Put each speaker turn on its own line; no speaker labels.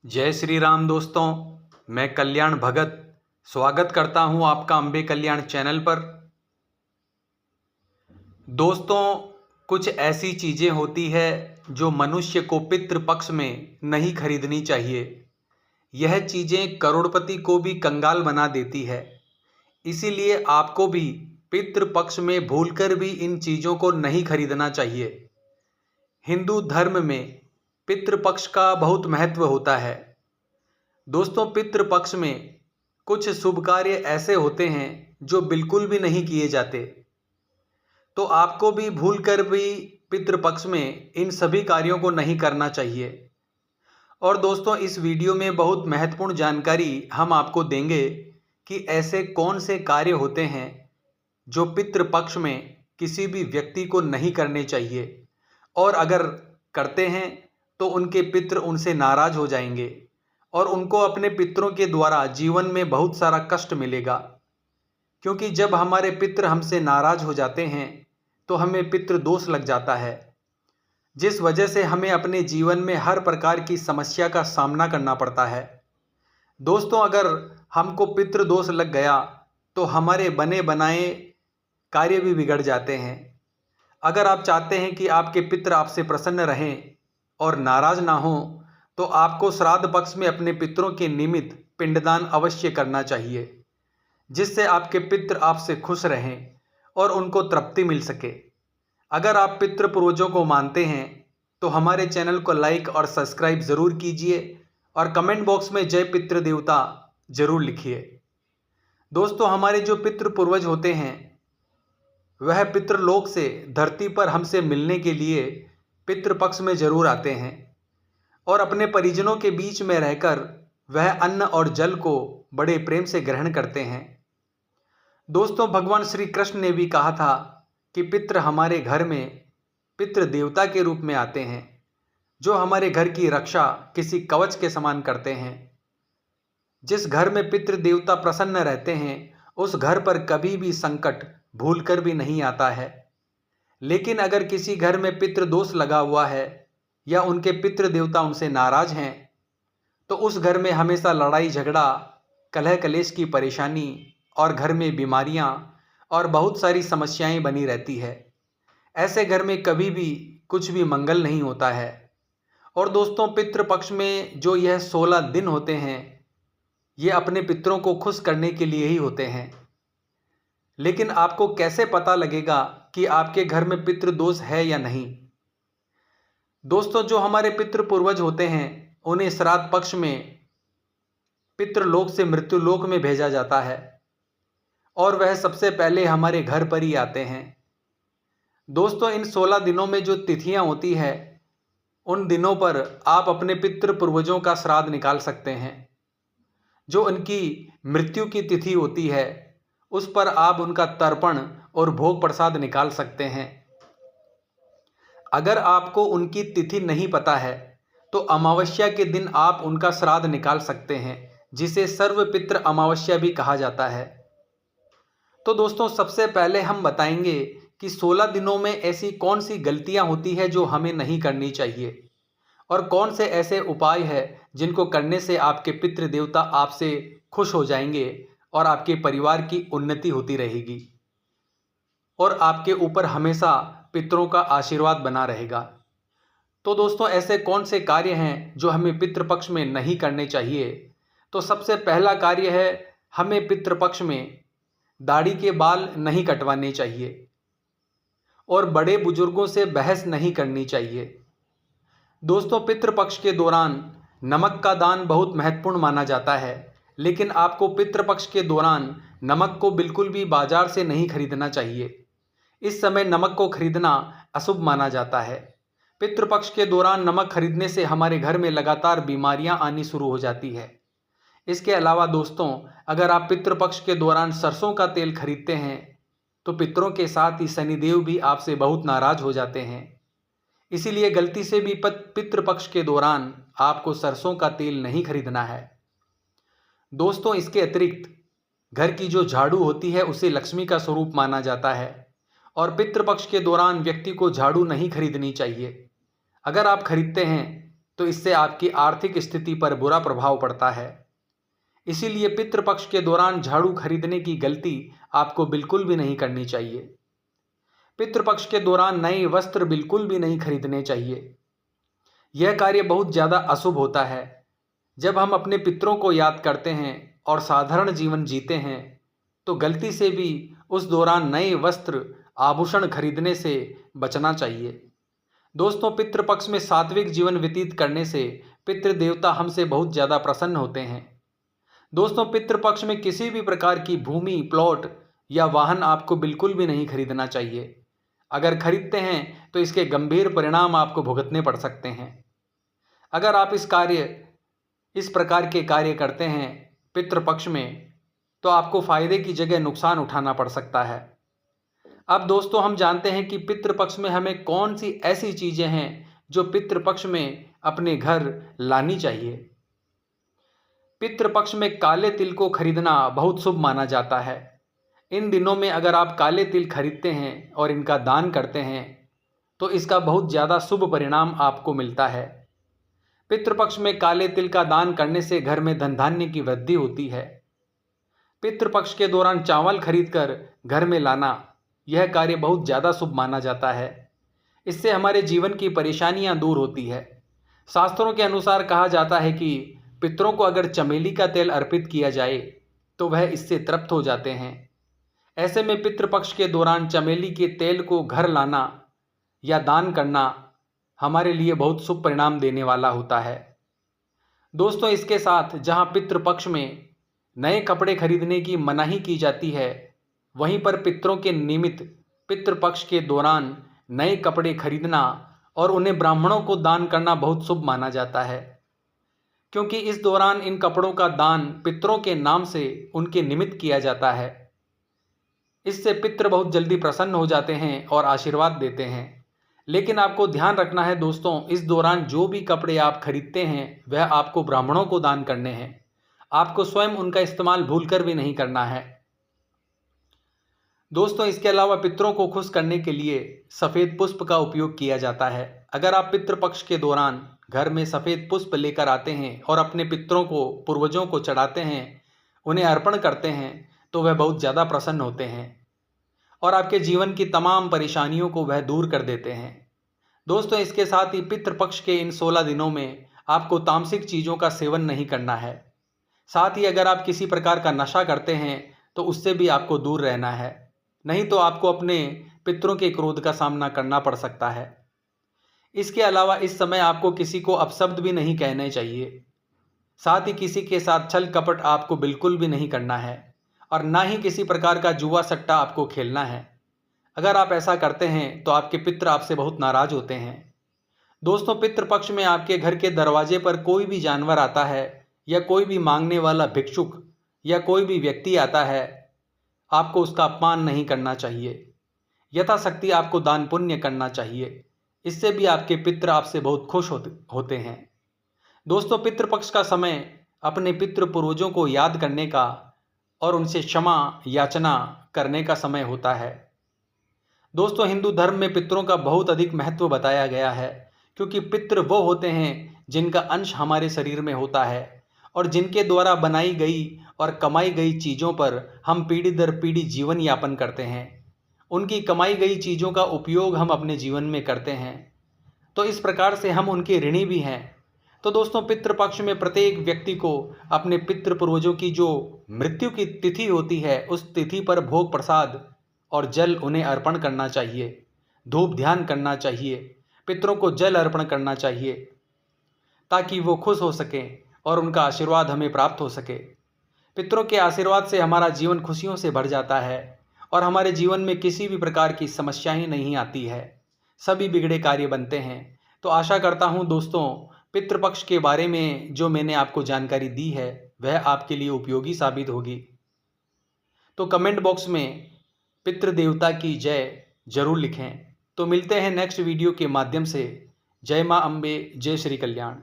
जय श्री राम दोस्तों। मैं कल्याण भगत स्वागत करता हूं आपका अंबे कल्याण चैनल पर। दोस्तों, कुछ ऐसी चीज़ें होती है जो मनुष्य को पितृपक्ष में नहीं खरीदनी चाहिए। यह चीज़ें करोड़पति को भी कंगाल बना देती है। इसीलिए आपको भी पितृपक्ष में भूलकर भी इन चीज़ों को नहीं खरीदना चाहिए। हिंदू धर्म में पितृपक्ष का बहुत महत्व होता है। दोस्तों, पितृपक्ष में कुछ शुभ कार्य ऐसे होते हैं जो बिल्कुल भी नहीं किए जाते, तो आपको भी भूलकर भी पितृपक्ष में इन सभी कार्यों को नहीं करना चाहिए। और दोस्तों, इस वीडियो में बहुत महत्वपूर्ण जानकारी हम आपको देंगे कि ऐसे कौन से कार्य होते हैं जो पितृपक्ष में किसी भी व्यक्ति को नहीं करने चाहिए, और अगर करते हैं तो उनके पितृ उनसे नाराज हो जाएंगे और उनको अपने पितरों के द्वारा जीवन में बहुत सारा कष्ट मिलेगा। क्योंकि जब हमारे पितृ हमसे नाराज हो जाते हैं तो हमें पितृ दोष लग जाता है, जिस वजह से हमें अपने जीवन में हर प्रकार की समस्या का सामना करना पड़ता है। दोस्तों, अगर हमको पितृ दोष लग गया तो हमारे बने बनाए कार्य भी बिगड़ जाते हैं। अगर आप चाहते हैं कि आपके पितृ आपसे प्रसन्न रहें और नाराज ना हों, तो आपको श्राद्ध पक्ष में अपने पितरों के निमित्त पिंडदान अवश्य करना चाहिए, जिससे आपके पितृ आपसे खुश रहें और उनको तृप्ति मिल सके। अगर आप पितृ पूर्वजों को मानते हैं तो हमारे चैनल को लाइक और सब्सक्राइब ज़रूर कीजिए और कमेंट बॉक्स में जय पितृ देवता जरूर लिखिए। दोस्तों, हमारे जो पितृ पूर्वज होते हैं वह पितृलोक से धरती पर हमसे मिलने के लिए पितृपक्ष में जरूर आते हैं और अपने परिजनों के बीच में रहकर वह अन्न और जल को बड़े प्रेम से ग्रहण करते हैं। दोस्तों, भगवान श्री कृष्ण ने भी कहा था कि पितृ हमारे घर में पितृ देवता के रूप में आते हैं, जो हमारे घर की रक्षा किसी कवच के समान करते हैं। जिस घर में पितृ देवता प्रसन्न रहते हैं उस घर पर कभी भी संकट भूलकर भी नहीं आता है। लेकिन अगर किसी घर में पितृ दोष लगा हुआ है या उनके पितृ देवता उनसे नाराज हैं, तो उस घर में हमेशा लड़ाई झगड़ा, कलह कलेश की परेशानी और घर में बीमारियां और बहुत सारी समस्याएं बनी रहती है। ऐसे घर में कभी भी कुछ भी मंगल नहीं होता है। और दोस्तों, पितृपक्ष में जो यह 16 दिन होते हैं ये अपने पितरों को खुश करने के लिए ही होते हैं। लेकिन आपको कैसे पता लगेगा कि आपके घर में पितृ दोष है या नहीं? दोस्तों, जो हमारे पितृ पूर्वज होते हैं उन्हें श्राद्ध पक्ष में पितृलोक से मृत्युलोक में भेजा जाता है और वह सबसे पहले हमारे घर पर ही आते हैं। दोस्तों, इन 16 दिनों में जो तिथियां होती है उन दिनों पर आप अपने पितृ पूर्वजों का श्राद्ध निकाल सकते हैं। जो उनकी मृत्यु की तिथि होती है उस पर आप उनका तर्पण और भोग प्रसाद निकाल सकते हैं। अगर आपको उनकी तिथि नहीं पता है तो अमावस्या के दिन आप उनका श्राद्ध निकाल सकते हैं, जिसे सर्वपितृ अमावस्या भी कहा जाता है। तो दोस्तों, सबसे पहले हम बताएंगे कि 16 दिनों में ऐसी कौन सी गलतियां होती है जो हमें नहीं करनी चाहिए और कौन से ऐसे उपाय हैं जिनको करने से आपके पितृ देवता आपसे खुश हो जाएंगे और आपके परिवार की उन्नति होती रहेगी और आपके ऊपर हमेशा पितरों का आशीर्वाद बना रहेगा। तो दोस्तों, ऐसे कौन से कार्य हैं जो हमें पितृपक्ष में नहीं करने चाहिए? तो सबसे पहला कार्य है, हमें पितृपक्ष में दाढ़ी के बाल नहीं कटवाने चाहिए और बड़े बुजुर्गों से बहस नहीं करनी चाहिए। दोस्तों, पितृपक्ष के दौरान नमक का दान बहुत महत्वपूर्ण माना जाता है, लेकिन आपको पितृपक्ष के दौरान नमक को बिल्कुल भी बाजार से नहीं खरीदना चाहिए। इस समय नमक को खरीदना अशुभ माना जाता है। पितृपक्ष के दौरान नमक खरीदने से हमारे घर में लगातार बीमारियां आनी शुरू हो जाती है। इसके अलावा दोस्तों, अगर आप पितृपक्ष के दौरान सरसों का तेल खरीदते हैं तो पितरों के साथ ही शनिदेव भी आपसे बहुत नाराज हो जाते हैं। इसीलिए गलती से भी पितृपक्ष के दौरान आपको सरसों का तेल नहीं खरीदना है। दोस्तों, इसके अतिरिक्त घर की जो झाड़ू होती है उसे लक्ष्मी का स्वरूप माना जाता है और पितृपक्ष के दौरान व्यक्ति को झाड़ू नहीं खरीदनी चाहिए। अगर आप खरीदते हैं तो इससे आपकी आर्थिक स्थिति पर बुरा प्रभाव पड़ता है। इसीलिए पितृपक्ष के दौरान झाड़ू खरीदने की गलती आपको बिल्कुल भी नहीं करनी चाहिए। पितृपक्ष के दौरान नए वस्त्र बिल्कुल भी नहीं खरीदने चाहिए। यह कार्य बहुत ज़्यादा अशुभ होता है। जब हम अपने पितरों को याद करते हैं और साधारण जीवन जीते हैं तो गलती से भी उस दौरान नए वस्त्र आभूषण खरीदने से बचना चाहिए। दोस्तों, पितृपक्ष में सात्विक जीवन व्यतीत करने से पितृदेवता हमसे बहुत ज़्यादा प्रसन्न होते हैं। दोस्तों, पितृपक्ष में किसी भी प्रकार की भूमि, प्लॉट या वाहन आपको बिल्कुल भी नहीं खरीदना चाहिए। अगर खरीदते हैं तो इसके गंभीर परिणाम आपको भुगतने पड़ सकते हैं। अगर आप इस प्रकार के कार्य करते हैं पितृपक्ष में तो आपको फायदे की जगह नुकसान उठाना पड़ सकता है। अब दोस्तों, हम जानते हैं कि पितृपक्ष में हमें कौन सी ऐसी चीज़ें हैं जो पितृपक्ष में अपने घर लानी चाहिए। पितृपक्ष में काले तिल को खरीदना बहुत शुभ माना जाता है। इन दिनों में अगर आप काले तिल खरीदते हैं और इनका दान करते हैं तो इसका बहुत ज़्यादा शुभ परिणाम आपको मिलता है। पितृपक्ष में काले तिल का दान करने से घर में धन धान्य की वृद्धि होती है। पितृपक्ष के दौरान चावल खरीदकर घर में लाना यह कार्य बहुत ज़्यादा शुभ माना जाता है। इससे हमारे जीवन की परेशानियां दूर होती है। शास्त्रों के अनुसार कहा जाता है कि पितरों को अगर चमेली का तेल अर्पित किया जाए तो वह इससे तृप्त हो जाते हैं। ऐसे में पितृपक्ष के दौरान चमेली के तेल को घर लाना या दान करना हमारे लिए बहुत शुभ परिणाम देने वाला होता है। दोस्तों, इसके साथ जहां पितृपक्ष में नए कपड़े खरीदने की मनाही की जाती है, वहीं पर पितरों के निमित्त पितृपक्ष के दौरान नए कपड़े खरीदना और उन्हें ब्राह्मणों को दान करना बहुत शुभ माना जाता है, क्योंकि इस दौरान इन कपड़ों का दान पितरों के नाम से उनके निमित्त किया जाता है। इससे पितृ बहुत जल्दी प्रसन्न हो जाते हैं और आशीर्वाद देते हैं। लेकिन आपको ध्यान रखना है दोस्तों, इस दौरान जो भी कपड़े आप खरीदते हैं वह आपको ब्राह्मणों को दान करने हैं। आपको स्वयं उनका इस्तेमाल भूलकर भी नहीं करना है। दोस्तों, इसके अलावा पितरों को खुश करने के लिए सफ़ेद पुष्प का उपयोग किया जाता है। अगर आप पितृपक्ष के दौरान घर में सफ़ेद पुष्प लेकर आते हैं और अपने पितरों को, पूर्वजों को चढ़ाते हैं, उन्हें अर्पण करते हैं तो वह बहुत ज़्यादा प्रसन्न होते हैं और आपके जीवन की तमाम परेशानियों को वह दूर कर देते हैं। दोस्तों, इसके साथ ही पितृपक्ष के इन 16 दिनों में आपको तामसिक चीज़ों का सेवन नहीं करना है। साथ ही अगर आप किसी प्रकार का नशा करते हैं तो उससे भी आपको दूर रहना है, नहीं तो आपको अपने पितरों के क्रोध का सामना करना पड़ सकता है। इसके अलावा इस समय आपको किसी को अपशब्द भी नहीं कहने चाहिए। साथ ही किसी के साथ छल कपट आपको बिल्कुल भी नहीं करना है और ना ही किसी प्रकार का जुआ सट्टा आपको खेलना है। अगर आप ऐसा करते हैं तो आपके पितृ आपसे बहुत नाराज होते हैं। दोस्तों, पितृपक्ष में आपके घर के दरवाजे पर कोई भी जानवर आता है या कोई भी मांगने वाला भिक्षुक या कोई भी व्यक्ति आता है, आपको उसका अपमान नहीं करना चाहिए। यथाशक्ति आपको दान पुण्य करना चाहिए। इससे भी आपके पितृ आपसे बहुत खुश होते हैं। दोस्तों, पितृपक्ष का समय अपने पितृ पूर्वजों को याद करने का और उनसे क्षमा याचना करने का समय होता है। दोस्तों, हिंदू धर्म में पितरों का बहुत अधिक महत्व बताया गया है, क्योंकि पितृ वो होते हैं जिनका अंश हमारे शरीर में होता है और जिनके द्वारा बनाई गई और कमाई गई चीज़ों पर हम पीढ़ी दर पीढ़ी जीवन यापन करते हैं। उनकी कमाई गई चीज़ों का उपयोग हम अपने जीवन में करते हैं, तो इस प्रकार से हम उनके ऋणी भी हैं। तो दोस्तों, पितृपक्ष में प्रत्येक व्यक्ति को अपने पितृ पूर्वजों की जो मृत्यु की तिथि होती है उस तिथि पर भोग प्रसाद और जल उन्हें अर्पण करना चाहिए, धूप ध्यान करना चाहिए, पितरों को जल अर्पण करना चाहिए ताकि वो खुश हो सकें और उनका आशीर्वाद हमें प्राप्त हो सके। पितरों के आशीर्वाद से हमारा जीवन खुशियों से भर जाता है और हमारे जीवन में किसी भी प्रकार की समस्या ही नहीं आती है, सभी बिगड़े कार्य बनते हैं। तो आशा करता हूँ दोस्तों, पितृपक्ष के बारे में जो मैंने आपको जानकारी दी है वह आपके लिए उपयोगी साबित होगी। तो कमेंट बॉक्स में पितृदेवता की जय जरूर लिखें। तो मिलते हैं नेक्स्ट वीडियो के माध्यम से। जय माँ अम्बे, जय श्री कल्याण।